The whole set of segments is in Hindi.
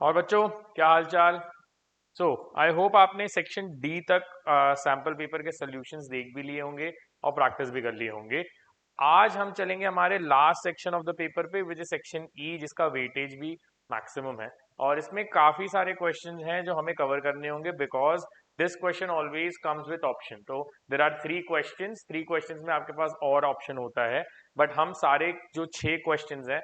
और बच्चों क्या हाल चाल। सो आई होप आपने सेक्शन डी तक सैम्पल पेपर के सॉल्यूशंस देख भी लिए होंगे और प्रैक्टिस भी कर लिए होंगे। आज हम चलेंगे हमारे last section of the paper पे विच इज सेक्शन ई, जिसका वेटेज भी मैक्सिमम है और इसमें काफी सारे क्वेश्चंस हैं जो हमें कवर करने होंगे because this question always comes with option. तो देर आर थ्री क्वेश्चंस में आपके पास और ऑप्शन होता है, बट हम सारे जो 6 क्वेश्चंस हैं,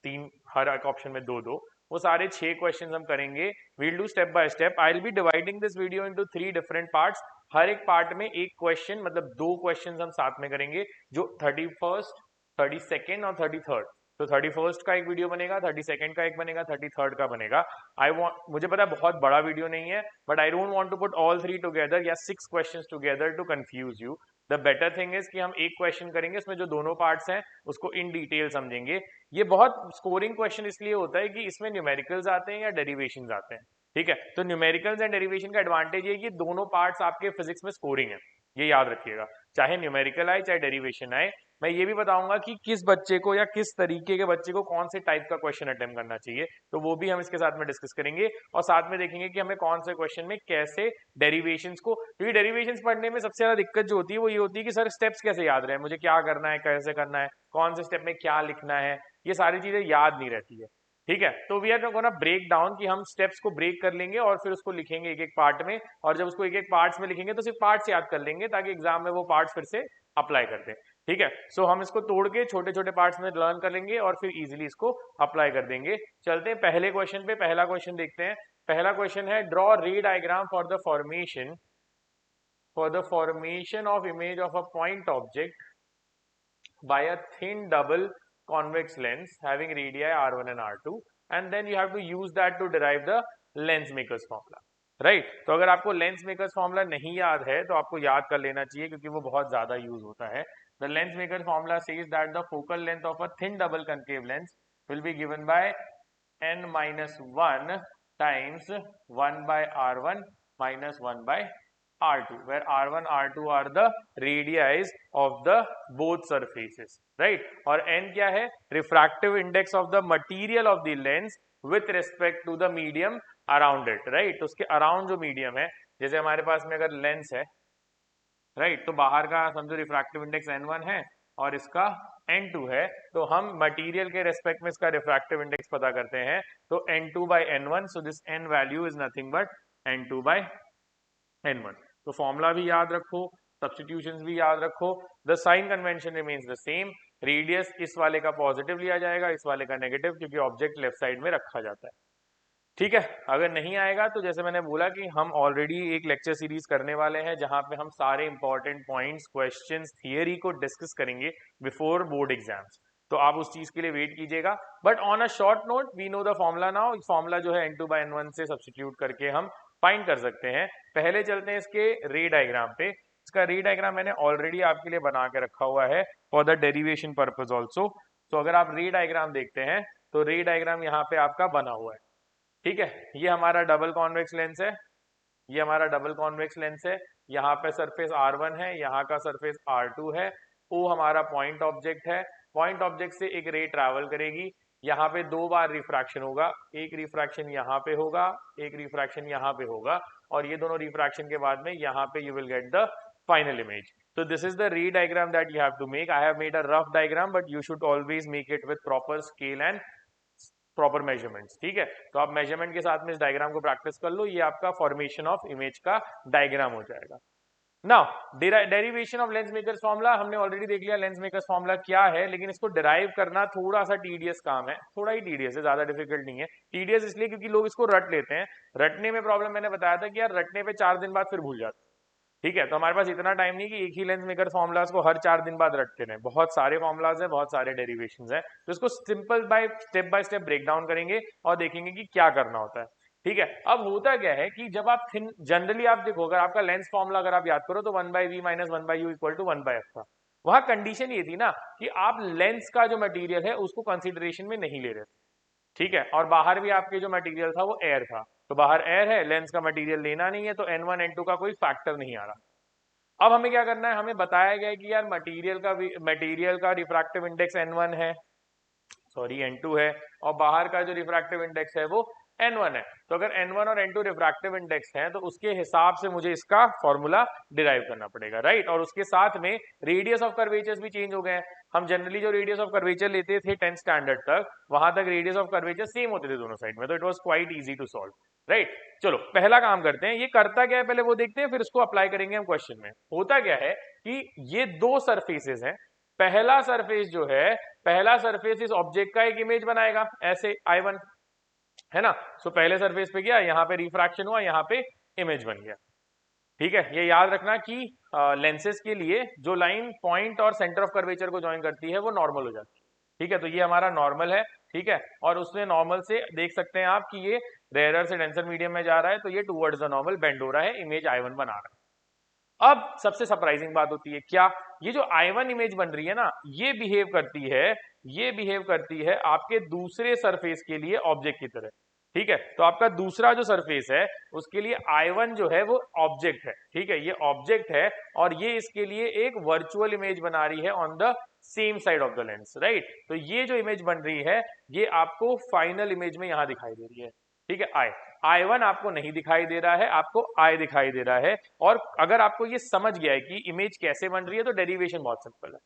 तीन हर एक ऑप्शन में दो दो, वो सारे 6 क्वेश्चंस हम करेंगे। We'll do step by step. I will be dividing this video into 3 different parts. हर एक पार्ट में एक क्वेश्चन, मतलब 2 क्वेश्चंस हम साथ में करेंगे, जो 31st, 32nd और 33rd। तो 31st का एक वीडियो बनेगा, 32nd का एक बनेगा, 33rd का बनेगा। आई वांट, मुझे पता है बहुत बड़ा वीडियो नहीं है, but I don't want to put all 3 together या 6 questions together to confuse you. The better thing is कि हम एक क्वेश्चन करेंगे, उसमें जो दोनों पार्ट्स हैं उसको इन डिटेल समझेंगे। ये बहुत स्कोरिंग क्वेश्चन इसलिए होता है कि इसमें न्यूमेरिकल्स आते हैं या डेरिवेशंस आते हैं। ठीक है, तो न्यूमेरिकल्स एंड डेरिवेशन का एडवांटेज ये कि दोनों पार्ट्स आपके फिजिक्स में स्कोरिंग है, ये याद रखिएगा। चाहे न्यूमेरिकल आए चाहे डेरिवेशन आए, मैं ये भी बताऊंगा कि किस बच्चे को या किस तरीके के बच्चे को कौन से टाइप का क्वेश्चन अटेम्प्ट करना चाहिए, तो वो भी हम इसके साथ में डिस्कस करेंगे। और साथ में देखेंगे कि हमें कौन से क्वेश्चन में कैसे डेरिवेशंस को, क्योंकि डेरिवेशंस पढ़ने में सबसे ज्यादा दिक्कत जो होती है वो ये होती है कि सर स्टेप्स कैसे याद रहे, मुझे क्या करना है, कैसे करना है, कौन से स्टेप में क्या लिखना है, ये सारी चीजें याद नहीं रहती है। ठीक है, तो we are gonna break down कि हम स्टेप्स को ब्रेक कर लेंगे और फिर उसको लिखेंगे एक एक पार्ट में, और जब उसको एक एक पार्ट्स में लिखेंगे तो सिर्फ पार्ट्स याद कर लेंगे ताकि एग्जाम में वो पार्ट्स फिर से अप्लाई कर दें। ठीक है, सो हम इसको तोड़ के छोटे छोटे पार्ट्स में लर्न कर लेंगे और फिर इजीली इसको अप्लाई कर देंगे। चलते हैं पहले क्वेश्चन पे। पहला क्वेश्चन देखते हैं। पहला क्वेश्चन है, ड्रॉ रे diagram for the formation of image of a point object by a thin double convex lens having radii r1 and r2, and then you have to use that to derive the lens makers formula, right? तो अगर आपको लेंस मेकर्स फॉर्मूला नहीं याद है तो आपको याद कर लेना चाहिए क्योंकि वो बहुत ज्यादा यूज होता है। The lens maker formula says that the focal length of a thin double concave lens will be given by n-1 times 1 by r1 minus 1 by r2, where r1 r2 are the radii of the both surfaces, right? और n क्या है? refractive index of the material of the lens with respect to the medium around it, right? तो उसके around जो medium है, जैसे हमारे पास में अगर लेंस है, राइट, तो बाहर का समझो रिफ्रैक्टिव इंडेक्स n1 है और इसका n2 है, तो हम मटेरियल के रेस्पेक्ट में इसका रिफ्रैक्टिव इंडेक्स पता करते हैं, तो n2 by n1, so this n value is nothing but n2 by n1। तो फॉर्मूला भी याद रखो, सब्स्टिट्यूशंस भी याद रखो, the sign convention remains the same. Radius इस वाले का पॉजिटिव लिया जाएगा, इस वाले का नेगेटिव, क्योंकि ऑब्जेक्ट लेफ्ट साइड में रखा जाता है। ठीक है, अगर नहीं आएगा तो जैसे मैंने बोला कि हम ऑलरेडी एक लेक्चर सीरीज करने वाले हैं जहां पे हम सारे इंपॉर्टेंट पॉइंट्स, क्वेश्चंस, थियरी को डिस्कस करेंगे बिफोर बोर्ड एग्जाम्स, तो आप उस चीज के लिए वेट कीजिएगा। But on a short note, we know the formula now. Formula जो है n2 by n1 से सब्स्टिट्यूट करके हम फाइंड कर सकते हैं। पहले चलते हैं इसके रे डायग्राम पे। इसका रे डायग्राम मैंने ऑलरेडी आपके लिए बना के रखा हुआ है for the derivation purpose also. तो अगर आप रे डायग्राम देखते हैं तो रे डायग्राम यहाँ पे आपका बना हुआ है। ठीक है, ये हमारा डबल कॉन्वेक्स लेंस है, ये हमारा डबल कॉन्वेक्स लेंस है, यहाँ पे सरफेस r1 है, यहाँ का सरफेस r2 है, O हमारा पॉइंट ऑब्जेक्ट है। पॉइंट ऑब्जेक्ट से एक रे ट्रैवल करेगी, यहाँ पे 2 बार रिफ्रैक्शन होगा, एक रिफ्रैक्शन यहाँ पे होगा, एक रिफ्रैक्शन यहाँ पे होगा, और ये दोनों रिफ्रैक्शन के बाद में यहाँ पे you will get the final image. So this is the ray diagram that you have to make. I have made a rough diagram, but you should always make it with proper scale and proper measurements. ठीक है, तो आप मेजरमेंट के साथ में इस डायग्राम को प्रैक्टिस कर लो, ये आपका फॉर्मेशन ऑफ इमेज का डायग्राम हो जाएगा। Now derivation of lens makers formula हमने ऑलरेडी देख लिया, लेंस मेकर्स फॉर्मूला क्या है, लेकिन इसको डिराइव करना थोड़ा सा टीडियस काम है, थोड़ा ही टीडियस है, ज्यादा डिफिकल्ट नहीं है। टीडियस इसलिए क्योंकि लोग इसको रट लेते हैं। रटने में प्रॉब्लम मैंने बताया था कि यार रटने पे 4 दिन बाद फिर भूल जाते। ठीक है, तो हमारे पास इतना टाइम नहीं कि एक ही लेंस मेकर फॉर्मुलाज को हर 4 दिन बाद रटते रहे। बहुत सारे फॉर्मुलाज हैं, बहुत सारे डेरिवेशंस हैं, तो इसको simple by step break down करेंगे और देखेंगे कि क्या करना होता है। ठीक है, अब होता क्या है कि जब आप जनरली आप देखो, अगर आपका लेंस फॉर्मुला अगर आप याद करो तो 1/v minus 1/u equal to 1/f था। वहां कंडीशन ये थी ना कि आप लेंस का जो मटेरियल है उसको कंसिडरेशन में नहीं ले रहे थे। ठीक है, और बाहर भी आपके जो मटेरियल था वो एयर था, तो बाहर एयर है, लेंस का मटेरियल लेना नहीं है, तो n1 n2 का कोई फैक्टर नहीं आ रहा। अब हमें क्या करना है, हमें बताया गया है कि यार मटेरियल का रिफ्रैक्टिव इंडेक्स n1 है, सॉरी n2 है, और बाहर का जो रिफ्रैक्टिव इंडेक्स है वो n1 है। तो अगर n1 और n2 रिफ्रैक्टिव इंडेक्स है तो उसके हिसाब से मुझे इसका फॉर्मूला डिराइव करना पड़ेगा, राइट। और उसके साथ में रेडियस ऑफ कर्वेचर्स भी चेंज हो गए हैं। हम जनरली जो रेडियस ऑफ कर्वेचर लेते थे 10th स्टैंडर्ड तक, वहां तक रेडियस ऑफ कर्वेचर सेम होते थे दोनों साइड में, तो it was quite easy to solve, right. चलो पहला काम करते हैं, ये करता क्या है पहले वो देखते हैं, फिर इसको अप्लाई करेंगे हम क्वेश्चन में। होता क्या है कि ये दो सरफेसेस हैं, पहला सरफेस जो है, पहला सरफेस इस ऑब्जेक्ट का एक इमेज बनाएगा ऐसे I1, है ना। सो पहले सरफेस पे गया, यहाँ पे रिफ्रैक्शन हुआ, यहाँ पे इमेज बन गया, ठीक है। ये याद रखना कि लेंसेज के लिए जो लाइन पॉइंट और सेंटर ऑफ कर्वेचर को ज्वाइन करती है वो नॉर्मल हो जाती है, ठीक है। तो ये हमारा नॉर्मल है, ठीक है। और उसमें नॉर्मल से देख सकते हैं आप कि ये रेयर से डेंसर मीडियम में जा रहा है, तो ये टुवर्ड्स द नॉर्मल बेंड हो रहा है, इमेज I1 बना रहा है। अब सबसे सरप्राइजिंग बात होती है क्या, ये जो I1 इमेज बन रही है ना, ये बिहेव करती है आपके दूसरे सरफेस के लिए ऑब्जेक्ट की तरह, ठीक है। तो आपका दूसरा जो सरफेस है उसके लिए I1 जो है वो ऑब्जेक्ट है, ठीक है, ये ऑब्जेक्ट है, और ये इसके लिए एक वर्चुअल इमेज बना रही है on the same side of the lens, right. तो ये जो इमेज बन रही है ये आपको फाइनल इमेज में यहां दिखाई दे रही है, ठीक है। I1 आपको नहीं दिखाई दे रहा है, आपको I दिखाई दे रहा है। और अगर आपको ये समझ गया है कि इमेज कैसे बन रही है तो डेरिवेशन बहुत सिंपल है,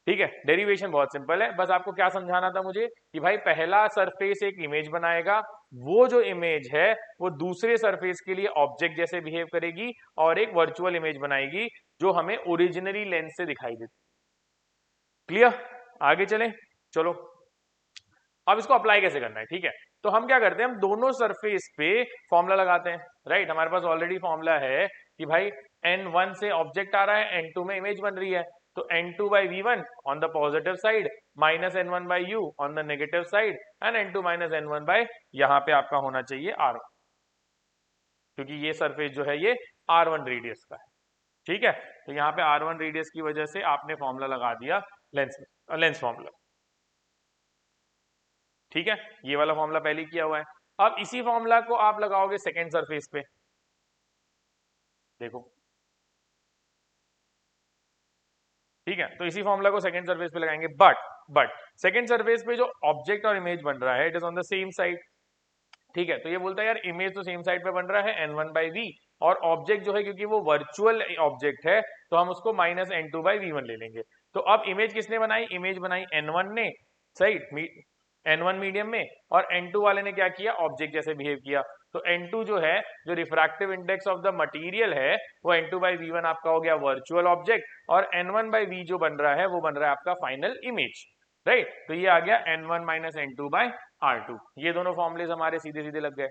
ठीक है। डेरिवेशन बहुत सिंपल है, बस आपको क्या समझाना था मुझे कि भाई पहला सरफेस एक इमेज बनाएगा, वो जो इमेज है वो दूसरे सरफेस के लिए ऑब्जेक्ट जैसे बिहेव करेगी और एक वर्चुअल इमेज बनाएगी जो हमें ओरिजिनली लेंस से दिखाई देती। क्लियर, आगे चलें। चलो अब इसको अप्लाई कैसे करना है, ठीक है। तो हम क्या करते हैं, हम दोनों सरफेस पे फॉर्मूला लगाते हैं, राइट। हमारे पास ऑलरेडी फॉर्मूला है कि भाई n1 से ऑब्जेक्ट आ रहा है, n2 में इमेज बन रही है, तो n2 by v1 on the positive side minus n1 by u on the negative side and n2 minus n1 by यहाँ पे आपका होना चाहिए r1, क्योंकि ये सरफेस जो है ये r1 रेडियस का है, ठीक है। तो यहाँ पे r1 रेडियस की वजह से आपने फॉर्मूला लगा दिया लेंस फॉर्मूला, ठीक है। ये वाला फॉर्मूला पहले किया हुआ है। अब इसी फॉर्मूला को आप लगाओगे सेकेंड सरफेस पे, देखो, ठीक है। तो इसी फॉर्मूला को सेकेंड सरफेस पे लगाएंगे, बट सेकेंड सरफेस पे जो ऑब्जेक्ट और इमेज बन रहा है it is on the same side, ठीक है। तो ये बोलता है यार इमेज तो सेम साइड पे बन रहा है n1 by v, और ऑब्जेक्ट जो है क्योंकि वो वर्चुअल ऑब्जेक्ट है तो हम उसको माइनस n2 by v1 ले लेंगे। तो अब इमेज किसने बनाई, इमेज बनाई n1 ने, सही, n1 मीडियम में, और n2 वाले ने क्या किया, ऑब्जेक्ट जैसे बिहेव किया। तो n2 जो है, जो refractive index of the material है, वो n2 by v1 आपका हो गया वर्चुअल ऑब्जेक्ट, और n1 by v जो बन रहा है वो बन रहा है आपका फाइनल इमेज, राइट। तो ये आ गया n1 minus n2 by r2। ये दोनों फॉर्मुलेज हमारे सीधे सीधे लग गए,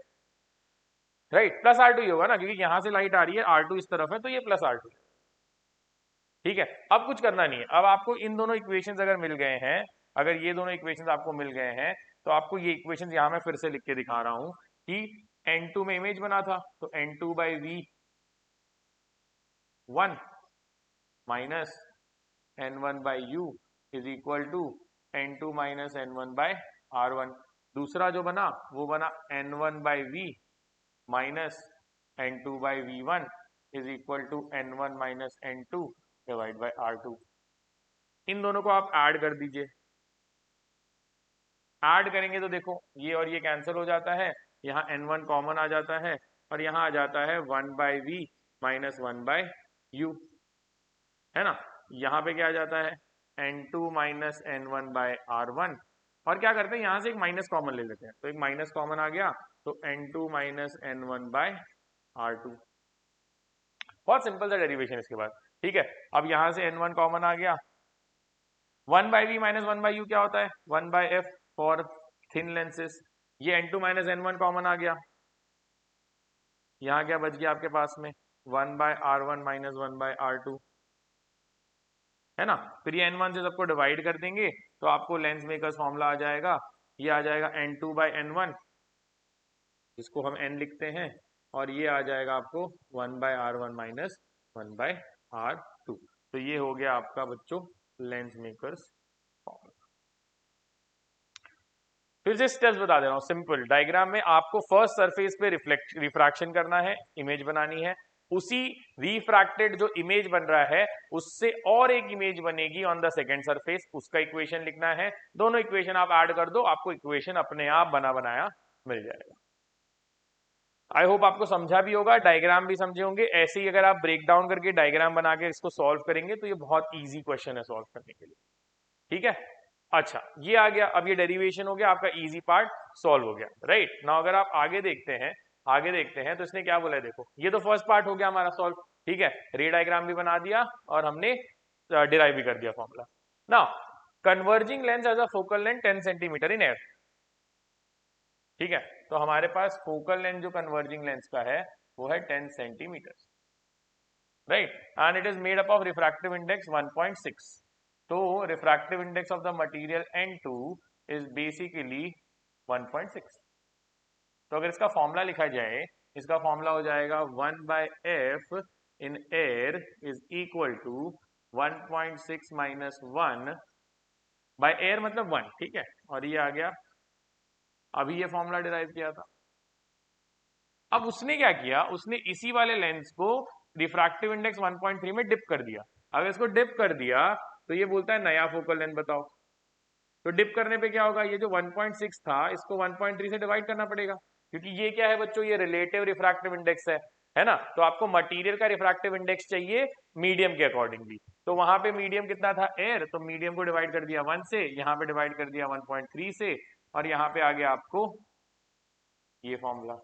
राइट। प्लस r2 ही होगा ना, क्योंकि यहां से लाइट आ रही है, r2 इस तरफ है, तो ये प्लस r2, ठीक है। अब कुछ करना नहीं है, अब आपको इन दोनों इक्वेशंस अगर मिल गए हैं, अगर ये दोनों इक्वेशंस आपको मिल गए हैं, तो आपको ये इक्वेशंस यहां मैं फिर से लिख के दिखा रहा हूं कि n2 में इमेज बना था, तो n2 by v1 minus n1 by u is equal to n2 minus n1 by r1। दूसरा जो बना वो बना n1 by v minus n2 by v1 is equal to n1 minus n2 divide by r2। इन दोनों को आप ऐड कर दीजिए, ऐड करेंगे तो देखो ये और ये कैंसिल हो जाता है, यहाँ n1 कॉमन आ जाता है, और यहाँ आ जाता है 1 by v minus 1 by u, है ना। यहाँ पे क्या आ जाता है n2 minus n1 by r1, और क्या करते हैं यहाँ से एक माइनस कॉमन ले लेते हैं, तो एक माइनस कॉमन आ गया, तो n2 minus n1 by r2। बहुत सिंपल सा डेरिवेशन इसके बाद, ठीक है। अब यहाँ से n1 कॉमन आ गया, 1 by v minus 1 by u क्या होता है, 1 by f for thin lenses. ये n2 माइनस n1 कॉमन आ गया, यहाँ क्या बच गया आपके पास में 1 by r1 minus 1 by r2, है ना। फिर ये n1 से सबको डिवाइड कर देंगे तो आपको लेंस मेकर्स फॉर्मूला आ जाएगा, ये आ जाएगा n2 by n1, जिसको हम n लिखते हैं, और ये आ जाएगा आपको 1 by r1 minus 1 by r2। तो ये हो गया आपका बच्चों लेंस मेकर्स फॉर्मूला। फिर से स्टेप्स बता दे रहा हूँ, सिंपल डायग्राम में आपको फर्स्ट सरफेस पे रिफ्रैक्शन करना है, इमेज बनानी है, उसी रिफ्रैक्टेड जो इमेज बन रहा है उससे और एक इमेज बनेगी ऑन द सेकेंड सरफेस, उसका इक्वेशन लिखना है। दोनों इक्वेशन आप ऐड कर दो, आपको इक्वेशन अपने आप बना बनाया मिल जाएगा। आई होप आपको समझा भी होगा, डायग्राम भी समझे होंगे। ऐसे ही अगर आप ब्रेक डाउन करके डायग्राम बना के इसको सॉल्व करेंगे तो ये बहुत ईजी क्वेश्चन है सॉल्व करने के लिए, ठीक है। अच्छा, ये आ गया, अब ये डेरिवेशन हो गया, आपका इजी पार्ट सॉल्व हो गया, राइट। नाउ अगर आप आगे देखते हैं तो इसने क्या बोला है, देखो ये तो फर्स्ट पार्ट हो गया हमारा सॉल्व, ठीक है। रे डायग्राम भी बना दिया और हमने डिराइव भी कर दिया formula. Now converging lens has a focal length 10 centimetre in air, ठीक है। तो हमारे पास फोकल लेंथ जो कन्वर्जिंग लेंस का है वो है 10 centimetre, right, and it is made up of refractive index 1.6। तो refractive index of the material N2 is basically 1.6। तो अगर इसका फॉर्मूला लिखा जाए, इसका फॉर्मूला हो जाएगा 1/f in air is equal to 1.6 minus 1 by air मतलब 1, ठीक है। और ये आ गया, अभी ये फॉर्मूला डिराइव किया था। अब उसने क्या किया, उसने इसी वाले लेंस को रिफ्रैक्टिव इंडेक्स 1.3 में डिप कर दिया। अगर इसको डिप कर दिया तो ये बोलता है नया फोकल लेंथ बताओ। तो डिप करने पे क्या होगा, ये जो 1.6 था इसको 1.3 से डिवाइड करना पड़ेगा, क्योंकि ये क्या है बच्चों, ये रिलेटिव रिफ्रैक्टिव इंडेक्स है ना। तो आपको मटेरियल का रिफ्रैक्टिव इंडेक्स चाहिए मीडियम के अकॉर्डिंगली। तो वहां पे मीडियम कितना था, एयर, तो मीडियम को डिवाइड कर दिया 1 से, यहाँ पे डिवाइड कर दिया 1.3 से, और यहाँ पे आ गया आपको ये फॉर्मूला,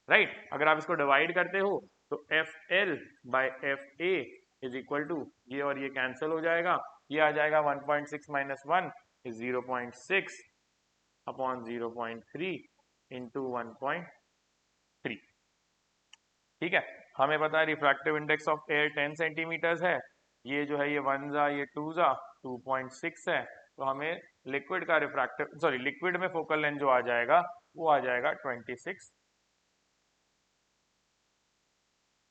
राइट। अगर आप इसको डिवाइड करते हो तो F L by F A is equal to, ये और ये कैंसिल हो जाएगा, ये आ जाएगा 1.6 माइनस 1 इज 0.6 अपॉन 0.3 इंटू 1.3, ठीक है। हमें पता है refractive index of air 10 centimetres है, ये जो है ये 1 जा ये 2 जा 2.6 है, तो हमें लिक्विड का रिफ्रैक्टिव लिक्विड में फोकल लेंथ जो आ जाएगा वो आ जाएगा 26।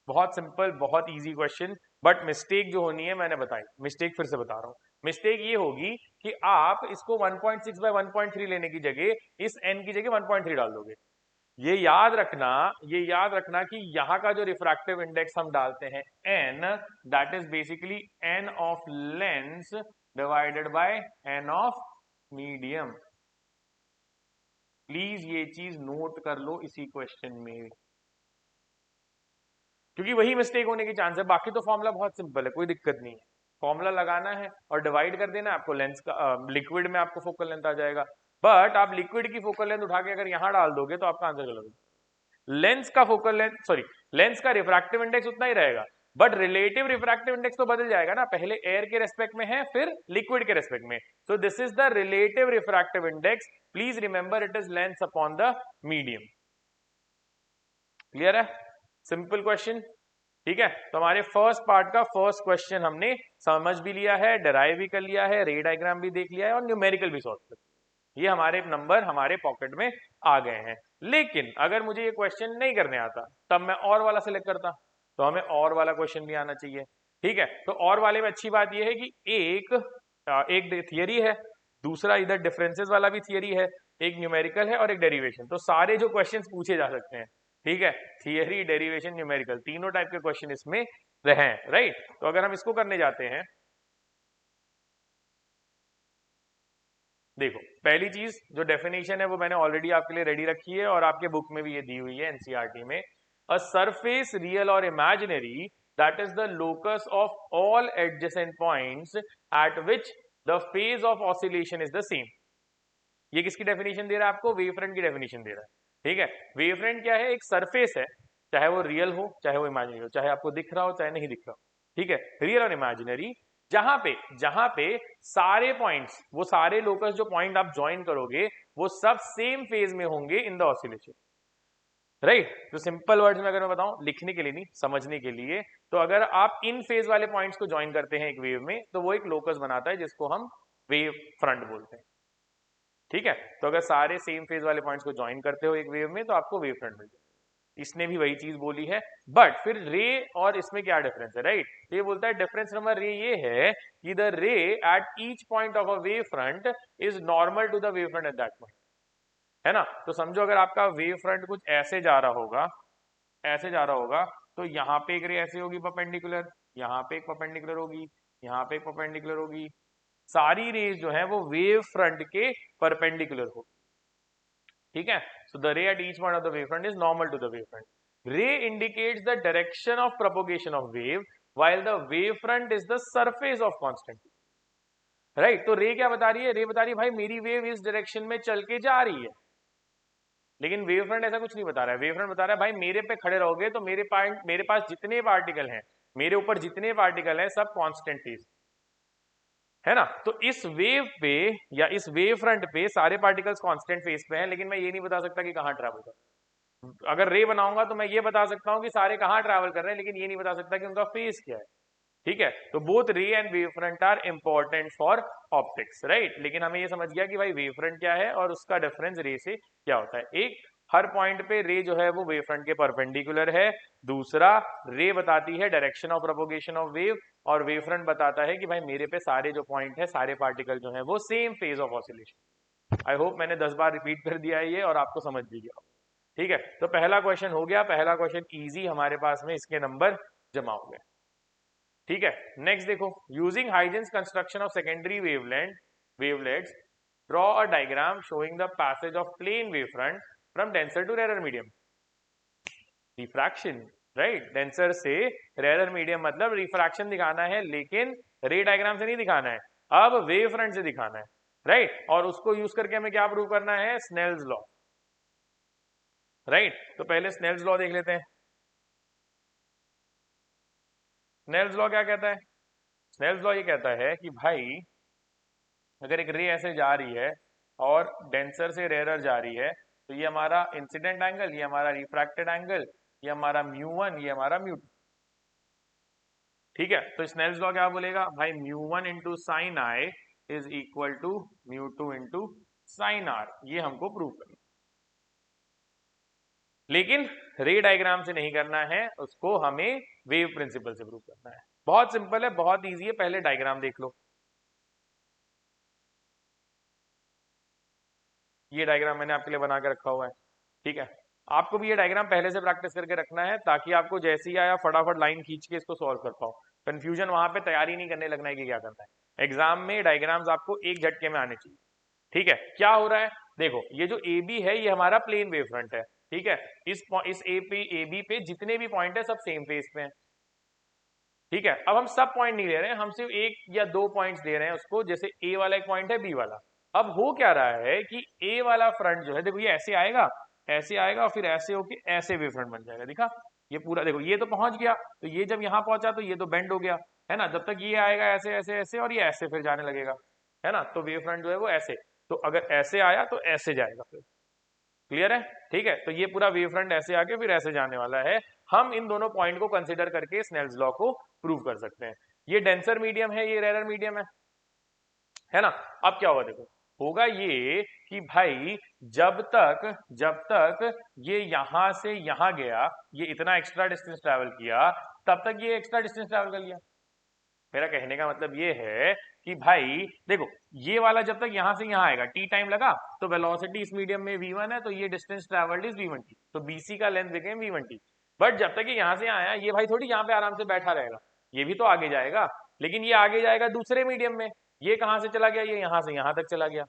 बहुत सिंपल, बहुत इजी क्वेश्चन, बट मिस्टेक जो होनी है मैंने बताई, मिस्टेक फिर से बता रहा हूँ। मिस्टेक ये होगी कि आप इसको 1.6 बाय 1.3 लेने की जगह इस n की जगह 1.3 डाल दोगे। ये याद रखना, कि यहाँ का जो रिफ्रैक्टिव इंडेक्स हम डालते हैं n, that is basically n of lens divided by n of medium. Please ये चीज नोट कर लो इसी क्वेश्चन में, क्योंकि वही मिस्टेक होने की चांस है। बाकी तो फॉर्मूला बहुत सिंपल है, कोई दिक्कत नहीं है, फॉर्मूला लगाना है और डिवाइड कर देना, आपको लेंस का लिक्विड में आपको फोकल लेंथ आ जाएगा। बट आप लिक्विड की फोकल लेंथ उठा के अगर यहां डाल दोगे तो आपका आंसर गलत होगा। लेंस का फोकल लेंथ लेंस का रिफ्रैक्टिव इंडेक्स उतना ही रहेगा, बट रिलेटिव रिफ्रैक्टिव इंडेक्स तो बदल जाएगा ना, पहले एयर के रेस्पेक्ट में है फिर लिक्विड के रेस्पेक्ट में। So this is the relative refractive index, please remember it is lens upon the medium. Clear है, सिंपल क्वेश्चन, ठीक है। तो हमारे फर्स्ट पार्ट का फर्स्ट क्वेश्चन हमने समझ भी लिया है, डिराइव भी कर लिया है, रे डायग्राम भी देख लिया है और न्यूमेरिकल भी सॉल्व कर लिया। ये हमारे नंबर हमारे पॉकेट में आ गए हैं। लेकिन अगर मुझे ये क्वेश्चन नहीं करने आता तब मैं और वाला सिलेक्ट करता, तो हमें और वाला क्वेश्चन भी आना चाहिए, ठीक है। तो और वाले में अच्छी बात यह है कि एक थियरी है, दूसरा इधर डिफरेंसेस वाला भी थियरी है, एक न्यूमेरिकल है और एक डेरिवेशन। तो सारे जो क्वेश्चंस पूछे जा सकते हैं, ठीक है, थियरी, डेरिवेशन, न्यूमेरिकल, तीनों टाइप के क्वेश्चन इसमें रहे हैं, राइट। तो अगर हम इसको करने जाते हैं, देखो पहली चीज जो डेफिनेशन है वो मैंने ऑलरेडी आपके लिए रेडी रखी है और आपके बुक में भी ये दी हुई है एनसीईआरटी में। अ सरफेस रियल और imaginary that is the locus of all adjacent points at which the phase of oscillation is the same. ये किसकी डेफिनेशन दे रहा है आपको, वेव फ्रंट की डेफिनेशन दे रहा है, ठीक है। वेव फ्रंट क्या है, एक सरफेस है, चाहे वो रियल हो चाहे वो इमेजिनरी हो, चाहे आपको दिख रहा हो चाहे नहीं दिख रहा हो, ठीक है, रियल और इमेजिनरी, जहां पे सारे पॉइंट्स, वो सारे लोकस जो पॉइंट आप ज्वाइन करोगे वो सब सेम फेज में होंगे इन द ऑसिलेशन, राइट। तो सिंपल वर्ड्स में अगर मैं बताऊं, लिखने के लिए नहीं समझने के लिए, तो अगर आप इन फेज वाले पॉइंट्स को ज्वाइन करते हैं एक वेव में तो वो एक लोकस बनाता है जिसको हम वेव फ्रंट बोलते हैं, ठीक है। तो अगर सारे सेम फेज वाले पॉइंट्स को ज्वाइन करते हो एक वेव में तो आपको वेव फ्रंट मिल जाएगा। इसने भी वही चीज बोली है, बट फिर रे और इसमें क्या डिफरेंस है, राइट। ये बोलता है डिफरेंस नंबर रे ये है कि the ray at each point of a wave front is normal to the wave front at that point, है ना। तो समझो अगर आपका वेव फ्रंट कुछ ऐसे जा रहा होगा, ऐसे जा रहा होगा, तो यहाँ पे एक रे ऐसे होगी परपेंडिकुलर, यहाँ पे एक परपेंडिकुलर होगी, यहाँ पे एक परपेंडिकुलर होगी, सारी रेज जो है वो वेव फ्रंट के परपेंडिकुलर होगी, ठीक है, so the ray at each point of the wave front is normal to the wave front. Ray indicates the direction of propagation of wave while the wave front is the surface of constant, right. तो रे क्या बता रही है? रे बता रही है भाई मेरी वेव इस डायरेक्शन में चल के जा रही है, लेकिन वेव फ्रंट ऐसा कुछ नहीं बता रहा है. वेव फ्रंट बता रहा है भाई मेरे पे खड़े रहोगे तो मेरे पास जितने पार्टिकल हैं, मेरे ऊपर जितने पार्टिकल हैं सब कांस्टेंट फेज है ना. तो इस वेव पे या इस वेव फ्रंट पे सारे पार्टिकल्स कांस्टेंट फेज पे हैं, लेकिन मैं ये नहीं बता सकता कि कहाँ ट्रैवल कर. अगर रे बनाऊंगा तो मैं ये बता सकता हूँ कि सारे कहाँ ट्रैवल कर रहे हैं, लेकिन ये नहीं बता सकता कि उनका फेज क्या है. ठीक है, तो both ray and wave front are important for optics, right. लेकिन हमें ये समझ गया कि भाई वेव फ्रंट क्या है और उसका डिफरेंस रे से क्या होता है. एक, हर पॉइंट पे रे जो है वो वेव फ्रंट के परपेंडिकुलर है. दूसरा, रे बताती है direction of propagation of wave, और वेव फ्रंट बताता है कि भाई मेरे पे सारे जो पॉइंट है, सारे पार्टिकल जो है वो same phase of oscillation. I hope मैंने 10 बार रिपीट कर दिया है ये और आपको समझ भी गया. ठीक है, तो पहला क्वेश्चन हो गया. पहला क्वेश्चन इजी हमारे पास में, इसके नंबर जमा हो गए. ठीक है, नेक्स्ट देखो. Using Huygens construction of secondary wavelets, draw a diagram showing the passage of plane wave front from denser to rare medium. Refraction, right. Denser से रेयर मीडियम मतलब रिफ्रैक्शन दिखाना है, लेकिन रे डायग्राम से नहीं दिखाना है, अब वेव फ्रंट से दिखाना है, राइट. और उसको यूज करके हमें क्या प्रूव करना है? Snell's law, right. तो पहले स्नेल्स लॉ देख लेते हैं. स्नेल्स लॉ क्या कहता है? स्नेल्स लॉ ये कहता है कि भाई अगर एक रे ऐसे जा रही है और डेंसर से रेयरर जा रही है, तो ये हमारा इंसिडेंट एंगल, ये हमारा रिफ्रैक्टेड एंगल, ये हमारा μ1, ये हमारा μ2. ठीक है, तो स्नेल्स लॉ क्या बोलेगा भाई? μ1 into sine i is equal to μ2 into sine r. ये हमको प्रूव करना, लेकिन रे डायग्राम से नहीं करना है, उसको हमें वेव प्रिंसिपल से प्रूव करना है. बहुत सिंपल है, बहुत इजी है. पहले डायग्राम देख लो. ये डायग्राम मैंने आपके लिए बना के रखा हुआ है. ठीक है, आपको भी ये डायग्राम पहले से प्रैक्टिस करके रखना है, ताकि आपको जैसे ही आया फटाफट लाइन खींच के इसको सॉल्व कर पाओ. कंफ्यूजन वहां पे तैयारी नहीं करने लगना है कि क्या करना है. एग्जाम में डायग्राम्स आपको एक झटके में आने चाहिए. ठीक है, क्या हो रहा है देखो. ये जो ए बी है ये हमारा प्लेन वेव फ्रंट है. ठीक है, इस ए बी पे जितने भी पॉइंट है सब सेम फेज पे हैं. ठीक है, अब हम सब पॉइंट नहीं ले रहे हैं, हम सिर्फ एक या दो पॉइंट्स दे रहे हैं उसको. जैसे ए वाला एक पॉइंट है, बी वाला. अब हो क्या रहा है कि ए वाला फ्रंट जो है, देखो ये ऐसे आएगा, ऐसे आएगा और फिर ऐसे होके ऐसे वेव फ्रंट बन जाएगा. दिखा, ये पूरा देखो, ये तो पहुंच गया, तो ये जब यहाँ पहुंचा तो ये तो बेंड हो गया, है ना. जब तक ये आएगा ऐसे ऐसे ऐसे और ये ऐसे फिर जाने लगेगा, है ना. तो वेव फ्रंट जो है वो ऐसे, तो अगर ऐसे आया तो ऐसे जाएगा फिर. क्लियर है? ठीक है, तो ये पूरा वेव फ्रंट ऐसे आके फिर ऐसे जाने वाला है. हम इन दोनों पॉइंट को कंसिडर करके स्नेल्स लॉ को प्रूव कर सकते हैं. ये डेंसर मीडियम है, ये रेयर मीडियम है ना. अब क्या होगा देखो, होगा ये कि भाई जब तक ये यहां से यहां गया, ये इतना एक्स्ट्रा डिस्टेंस ट्रैवल किया, तब तक ये एक्स्ट्रा डिस्टेंस ट्रैवल कर लिया. मेरा कहने का मतलब ये है कि भाई देखो, ये वाला जब तक यहां से यहां आएगा, टी टाइम लगा, तो वेलोसिटी इस मीडियम में v1 है, तो ये डिस्टेंस ट्रैवल्ड इज v1t, तो bc का लेंथ बिकेम v1t. बट जब तक ये यहां से आया, ये भाई थोड़ी यहाँ पे आराम से बैठा रहेगा, ये भी तो आगे जाएगा, लेकिन ये आगे जाएगा दूसरे मीडियम में. ये कहां से चला गया? ये यहां से यहां तक चला गया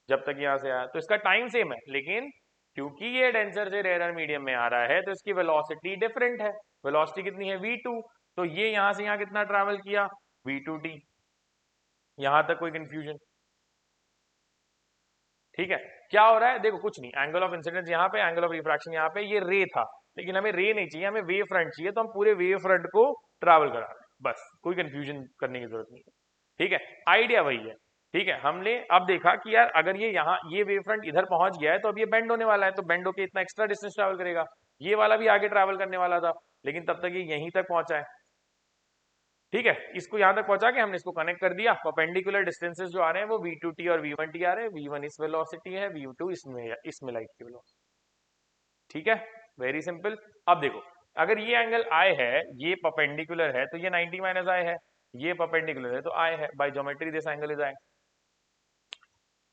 जब तक यहां से आया, तो इसका टाइम सेम है. लेकिन क्योंकि ये डेंसर से रेयर मीडियम में आ रहा है, तो इसकी वेलोसिटी डिफरेंट है. वेलोसिटी कितनी है? v2. तो ये यहां से यहां कितना ट्रैवल किया? v2t. यहां तक कोई कंफ्यूजन? ठीक है, क्या हो रहा है देखो, कुछ नहीं. एंगल ऑफ इंसिडेंस यहाँ पे, एंगल ऑफ रिफ्रैक्शन यहाँ पे. ये रे था, लेकिन हमें रे नहीं चाहिए, हमें वेव फ्रंट चाहिए, तो हम पूरे वेव फ्रंट को ट्रैवल करा रहे हैं. बस, कोई कंफ्यूजन करने की जरूरत नहीं है. ठीक है, आइडिया वही है. ठीक है, हमने अब देखा कि यार अगर ये यहाँ ये वेव फ्रंट इधर पहुंच गया है, तो अब ये बेंड होने वाला है, तो बेंड होके इतना एक्स्ट्रा डिस्टेंस ट्रैवल करेगा. ये वाला भी आगे ट्रैवल करने वाला था, लेकिन तब तक ये यहीं तक पहुंचा है. ठीक है, इसको यहां तक पहुंचा के हमने इसको कनेक्ट कर दिया. परपेंडिकुलर डिस्टेंसेस जो आ रहे हैं वो v2t और v1t आ रहे हैं. v1 इस वेलोसिटी है, v2 इसमें लाइट की वेलोसिटी. ठीक है, वेरी सिंपल. अब देखो, अगर ये एंगल आई है, ये परपेंडिकुलर है, तो ये 90 माइनस आई है. ये परपेंडिकुलर है तो आई है. By geometry this angle is i.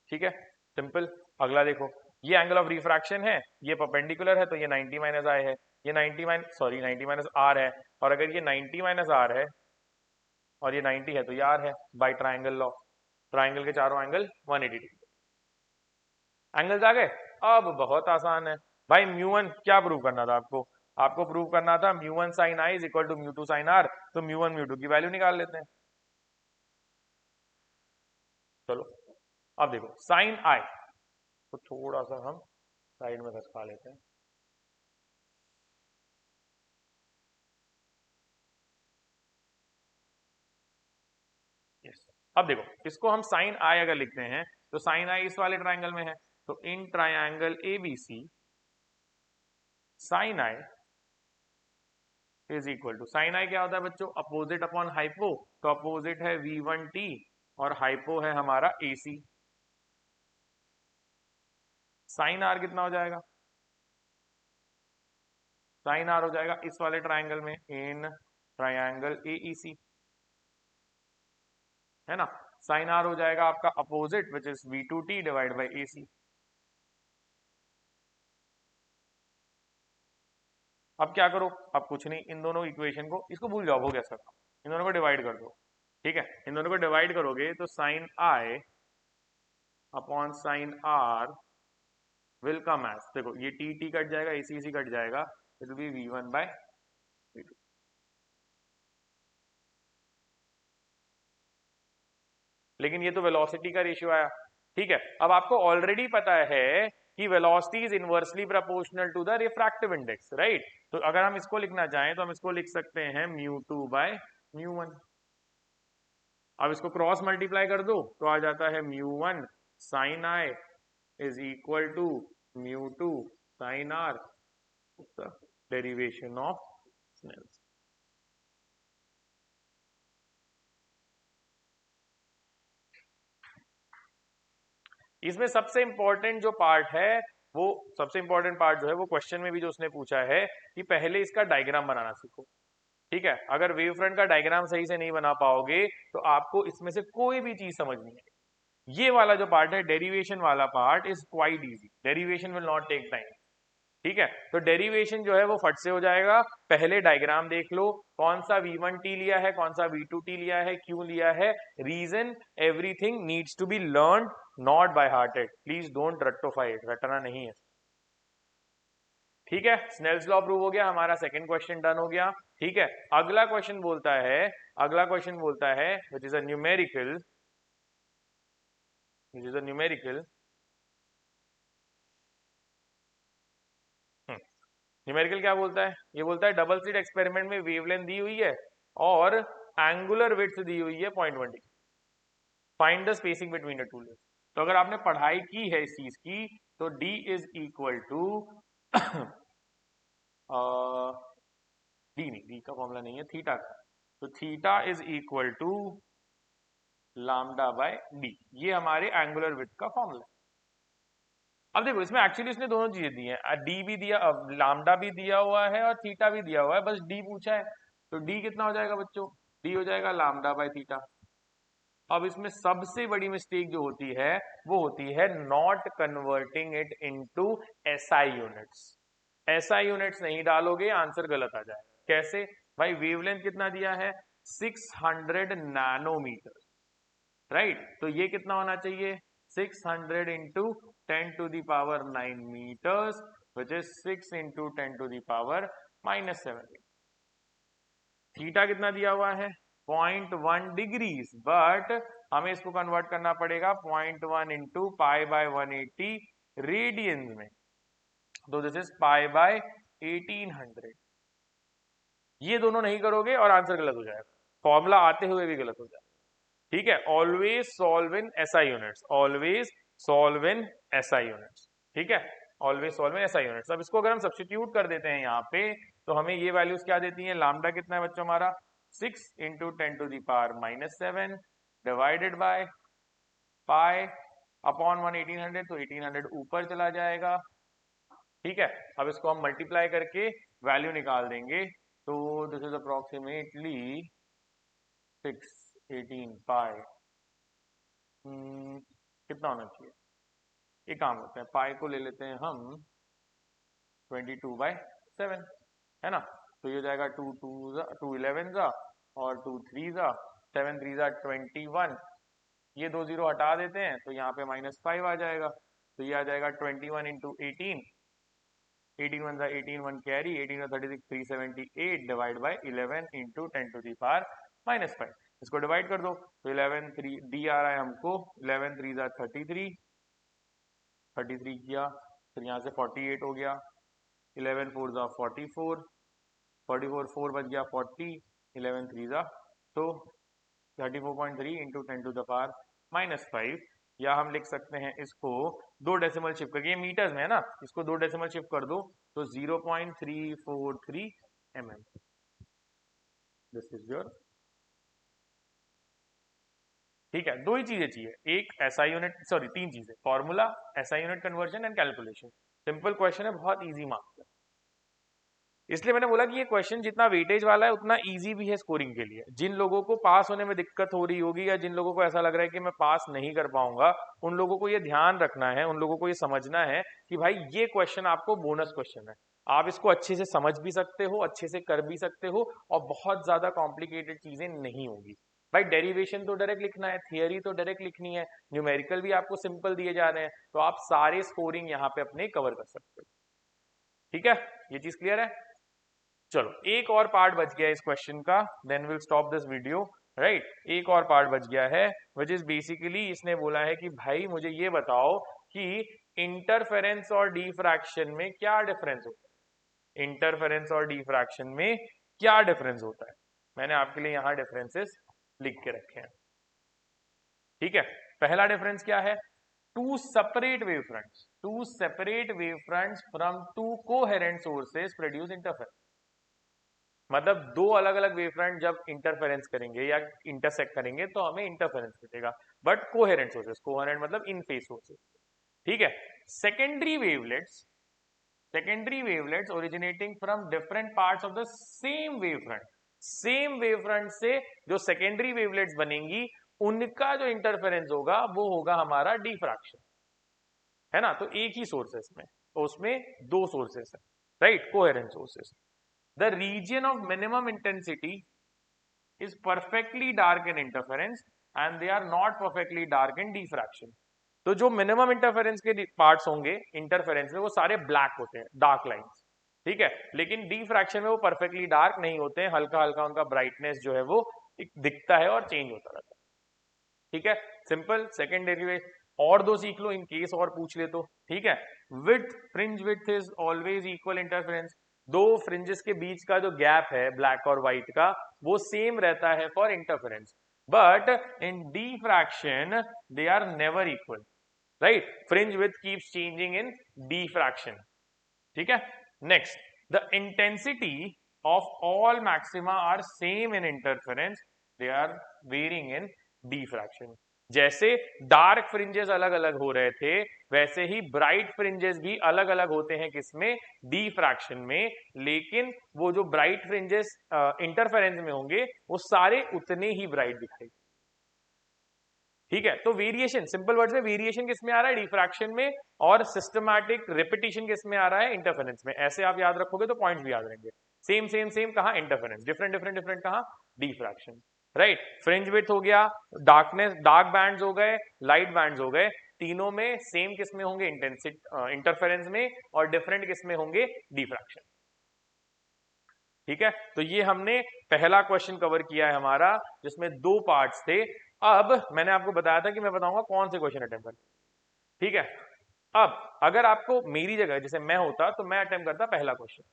ठीक है, सिंपल. अगला देखो, ये एंगल ऑफ रिफ्रैक्शन है, ये परपेंडिकुलर है, तो ये 90 माइनस आई है. ये 90 माइनस आर है, और अगर ये 90 माइनस आर है और ये 90 है, तो ये आर है. बाय ट्राइंगल लॉ, ट्राइंगल के चारों एंगल 180 डिग्री. एंगल्स आ गए. अब बहुत आसान है भाई। म्यू1 क्या प्रूव करना था आपको? आपको प्रूव करना था म्यू1 sine i is equal to म्यू2 साइन आर। तो म्यू1 म्यू2 की वैल्यू निकाल लेते हैं। चलो अब देखो साइन आई तो थोड़ा सा हम साइड में खसका लेते हैं। अब देखो इसको हम साइन आई अगर लिखते हैं तो साइन आई इस वाले ट्राइंगल में है, तो in triangle ABC sine i is equal to, sine i क्या होता है बच्चों? Opposite upon hypo. तो अपोजिट है V1T और हाइपो है हमारा AC। साइन आर कितना हो जाएगा? साइन आर हो जाएगा इस वाले ट्राइंगल में इन ट्राइंगल AEC, है ना। साइन आर हो जाएगा आपका opposite which is V2T divide by AC। अब क्या करो? अब कुछ नहीं, इन दोनों इक्वेशन को, इसको भूल जाओ, हो गया सर, इन दोनों को डिवाइड कर दो। ठीक है, इन दोनों को डिवाइड करोगे तो sine i upon sine r will come as, देखो ये टी कट जाएगा, AC कट जाएगा, it will be V1 by V2। लेकिन ये तो वेलोसिटी का रेशियो आया। ठीक है, अब आपको ऑलरेडी पता है कि velocity is inversely proportional to the refractive index, right. तो अगर हम इसको लिखना चाहें तो हम इसको लिख सकते हैं म्यू2 बाय म्यू1। अब इसको क्रॉस मल्टीप्लाई कर दो तो आ जाता है म्यू1 sine i is equal to म्यू2 sine r, derivation of Snell's. इसमें सबसे इंपॉर्टेंट जो पार्ट है, वो सबसे इंपॉर्टेंट पार्ट जो है वो क्वेश्चन में भी जो उसने पूछा है कि पहले इसका डायग्राम बनाना सीखो। ठीक है, अगर वेव फ्रंट का डायग्राम सही से नहीं बना पाओगे तो आपको इसमें से कोई भी चीज समझ नहीं आएगी। ये वाला जो पार्ट है डेरिवेशन वाला part is quite easy, derivation will not take time. ठीक है, तो डेरिवेशन जो है वो फट से हो जाएगा। पहले डायग्राम देख लो, कौन सा V1T लिया है, कौन सा V2T लिया है, क्यों लिया है, reason, everything needs to be learn, not by hearted. Please don't रट्टोफाई इट, रटना नहीं है। ठीक है, स्नेल्स लॉ प्रूव हो गया, हमारा सेकंड क्वेश्चन डन हो गया। ठीक है, अगला क्वेश्चन बोलता है, अगला क्वेश्चन बोलता है which is a numerical, which is a numerical, numerical क्या बोलता है? ये बोलता है डबल स्लिट एक्सपेरिमेंट में वेवलेंथ दी हुई है और एंगुलर विड्थ दी हुई है 0.1 degree, find the spacing between the two layers. तो अगर आपने पढ़ाई की है इस चीज की तो D is equal to D नहीं, डी का फॉर्मूला नहीं है, थीटा का। तो theta is equal to lambda by D, ये हमारे एंगुलर विड्थ का फॉर्मूला है। अब देखो इसमें एक्चुअली इसने दोनों चीजें दी हैं, डी भी दिया, लैम्डा भी दिया हुआ है और थीटा भी दिया हुआ है, बस डी पूछा है। तो डी कितना हो जाएगा बच्चों? डी हो जाएगा लैम्डा बाय थीटा। अब इसमें सबसे बड़ी मिस्टेक जो होती है वो होती है not converting it into SI units. SI units नहीं डालोगे आंसर गलत आ जाएगा। कैसे भाई? वेवलेंथ कितना दिया है? 600 नैनोमीटर, राइट। तो ये कितना होना चाहिए? 600 into 10⁻⁹ metres which is 6 into 10⁻⁻⁷। Theta कितना दिया हुआ है? 0.1 डिग्रीज, बट हमें इसको कन्वर्ट करना पड़ेगा 0.1 इंटू पाई बाय 180 रेडियंस में, तो दिस इज पाई बाय 1800। ये दोनों नहीं करोगे और आंसर गलत हो जाएगा, फॉर्मूला आते हुए भी गलत हो जाएगा। ठीक है, always solve in SI units, always solve in SI units. ठीक है, always solve in SI units. अब इसको अगर हम सब्स्टिट्यूट कर देते हैं यहाँ पे तो हमें ये वैल्यूज क्या देती हैं? लैम्डा कितना है बच्चों हमारा? 6 into 10⁻⁻⁷ divided by pi upon 1800, तो 1800 ऊपर चला जाएगा। ठीक है, अब इसको हम मल्टीप्लाई करके वैल्यू निकाल देंगे, तो दिस इज अप्रोक्सीमेटली 6 18 पाई, कितना होना चाहिए? एक काम करते हैं, पाई को ले लेते हैं हम 22/7, है ना। तो ये हो जाएगा 2 11 जा और 2 3 जा, 7 3 जा 21, ये 2 जीरो हटा देते हैं तो यहाँ पे -5 आ जाएगा। तो ये आ जाएगा 21 इंटू 18, 18 वन 18, 1 कैरी, 18 और 36 378 divide by 11 into 10 to the power -5। इसको डिवाइड कर दो तो 11 3 डी आ रहा है हमको, 11 3 जा 33, 33 किया, फिर यहाँ से 48 हो गया, 11 4 जा 44, 44 4 बच गया 40, 11 3 जा तो 34.3 इंटू 10 टू द पावर -5, या हम लिख सकते हैं इसको दो डेसिमल शिफ्ट करके, ये मीटर्स में है ना, इसको दो डेसिमल शिफ्ट कर दो तो 0.343 mm। दिस इज योर, ठीक है। दो ही चीजें चाहिए, एक एसआई यूनिट, सॉरी तीन चीजें, formula, SI unit conversion and calculation. Simple question है, बहुत इजी मार्क्स है। इसलिए मैंने बोला कि ये क्वेश्चन जितना वेटेज वाला है उतना इजी भी है स्कोरिंग के लिए। जिन लोगों को पास होने में दिक्कत हो रही होगी या जिन लोगों को ऐसा लग रहा है कि मैं पास नहीं कर पाऊंगा, उन लोगों को ये ध्यान रखना है, उन लोगों को ये समझना है कि भाई ये क्वेश्चन आपको बोनस क्वेश्चन है, आप इसको अच्छे से समझ भी सकते हो, अच्छे से कर भी सकते हो, और बहुत ज्यादा कॉम्प्लिकेटेड चीजें नहीं होगी। भाई डेरिवेशन तो डायरेक्ट लिखना है, थियरी तो डायरेक्ट लिखनी है, न्यूमेरिकल भी आपको सिंपल दिए जा रहे हैं, तो आप सारे स्कोरिंग यहाँ पे अपने कवर कर सकते हो। ठीक है, ये चीज क्लियर है। चलो एक और पार्ट बच गया इस क्वेश्चन का, then will stop this video, right. एक और पार्ट बच गया है विच इज बेसिकली, इसने बोला है कि भाई मुझे ये बताओ कि इंटरफेरेंस और डिफ्रैक्शन में क्या डिफरेंस होता है, इंटरफेरेंस और डिफ्रैक्शन में क्या डिफरेंस होता है। मैंने आपके लिए यहाँ डिफरेंसेस लिख के रखे हैं, ठीक है। पहला डिफरेंस क्या है, two separate wave fronts, two separate wave fronts from two coherent sources produce interference. मतलब दो अलग अलग वेव फ्रंट जब इंटरफेरेंस करेंगे या इंटरसेक्ट करेंगे तो हमें इंटरफेरेंस मिलेगा, बट कोहेरेंट सोर्सेस, कोहेरेंट मतलब इन फेज सोर्सेस, ठीक है। Secondary wavelets, secondary wavelets originating from different parts of the same wave front, same wave front से जो सेकेंडरी वेवलेट्स बनेंगी उनका जो इंटरफेरेंस होगा वो होगा हमारा डिफ्रैक्शन, है ना। तो एक ही सोर्सेस में, तो उसमें दो सोर्सेस है, right, coherent sources. The region of minimum intensity is perfectly dark in interference and they are not perfectly dark in diffraction. तो जो मिनिमम इंटरफेरेंस के पार्ट्स होंगे इंटरफेरेंस में वो सारे ब्लैक होते हैं, डार्क लाइंस, ठीक है। लेकिन डिफ्रैक्शन में वो परफेक्टली डार्क नहीं होते हैं, हल्का हल्का उनका ब्राइटनेस जो है वो दिखता है और चेंज होता रहता है, ठीक है। सिंपल सेकेंड डेरिवेशन, और दो सीख लो इन केस और पूछ ले तो, ठीक है। Width, fringe width is always equal interference, दो फ्रिंजेस के बीच का जो गैप है ब्लैक और व्हाइट का वो सेम रहता है for interference, but in diffraction they are never equal, right. Fringe width keeps changing in diffraction, ठीक है। Next, the intensity of all maxima are same in interference, they are varying in diffraction. जैसे डार्क फ्रिंजेस अलग अलग हो रहे थे वैसे ही ब्राइट फ्रिंजेस भी अलग अलग होते हैं, किसमें, डिफ्रैक्शन में, लेकिन वो जो ब्राइट फ्रिंजेस इंटरफेरेंस में होंगे वो सारे उतने ही ब्राइट दिखाई, ठीक है। तो वेरिएशन, सिंपल वर्ड्स में वेरिएशन किसमें आ रहा है, डिफ्रैक्शन में, और सिस्टमैटिक रिपीटिशन किसमें आ रहा है, इंटरफेरेंस में। ऐसे आप याद रखोगे तो पॉइंट्स भी याद रहेंगे, सेम सेम सेम कहां, इंटरफेरेंस, डिफरेंट डिफरेंट डिफरेंट कहां, डिफ्रैक्शन, राइट। फ्रिंज विड्थ हो गया, डार्कनेस, डार्क बैंड्स हो गए, लाइट बैंड्स हो गए, तीनों में सेम किसमें होंगे, इंटेंसिटी इंटरफेरेंस में, और डिफरेंट किसमें होंगे, डिफ्रैक्शन, ठीक है। तो ये हमने पहला क्वेश्चन कवर किया है हमारा जिसमें दो पार्ट्स थे। अब मैंने आपको बताया था कि मैं बताऊंगा कौन से क्वेश्चन अटेम्प्ट करना, ठीक है। अब अगर आपको मेरी जगह जैसे मैं होता तो मैं अटेम्प्ट करता पहला क्वेश्चन,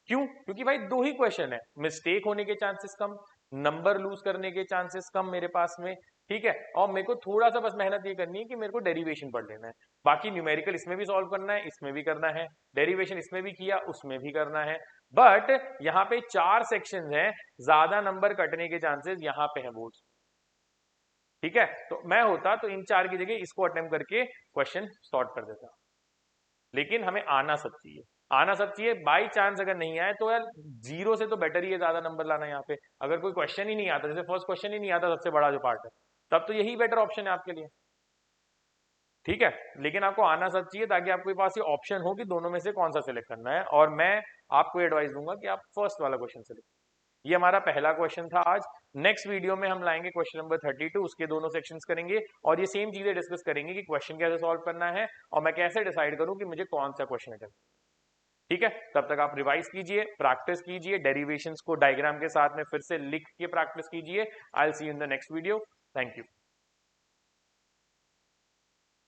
क्यों, क्योंकि भाई दो ही क्वेश्चन है, मिस्टेक होने के चांसेस कम, नंबर लूज करने के चांसेस कम मेरे पास में, ठीक है। और मेरे को थोड़ा सा बस मेहनत ये करनी है कि मेरे को डेरिवेशन पढ़ लेना है, बाकी न्यूमेरिकल इसमें भी सॉल्व करना है, इसमें भी करना है, डेरिवेशन इसमें भी किया उसमें भी करना है, बट यहाँ पे 4 सेक्शन हैं, ज्यादा नंबर कटने के चांसेस यहाँ पे है बोर्ड, ठीक है। तो मैं होता तो इन 4 की जगह इसको अटेम्प्ट करके क्वेश्चन सॉर्ट कर देता, लेकिन हमें आना सब चाहिए, आना सब चाहिए। बाई चांस अगर नहीं आए तो यार 0 से तो बेटर ही है ज्यादा नंबर लाना यहाँ पे। अगर कोई क्वेश्चन ही नहीं आता, जैसे फर्स्ट क्वेश्चन ही नहीं आता सबसे बड़ा जो पार्ट है, तब तो यही बेटर ऑप्शन है आपके लिए, ठीक है। लेकिन आपको आना सब चाहिए ताकि आपके पास ये ऑप्शन हो कि दोनों में से कौन सा सिलेक्ट करना है, और मैं आपको एडवाइस दूंगा कि आप फर्स्ट वाला क्वेश्चन सिलेक्ट। ये हमारा पहला क्वेश्चन था आज, नेक्स्ट वीडियो में हम लाएंगे क्वेश्चन नंबर 32, उसके दोनों सेक्शंस करेंगे और ये सेम चीजें डिस्कस करेंगे कि क्वेश्चन कैसे सॉल्व करना है और मैं कैसे डिसाइड करूं कि मुझे कौन सा क्वेश्चन अटेम्प्ट। ठीक है, तब तक आप रिवाइज कीजिए, प्रैक्टिस कीजिए, डेरिवेशंस को डायग्राम के साथ में फिर से लिख के प्रैक्टिस कीजिए। I will see you in the next video. Thank you.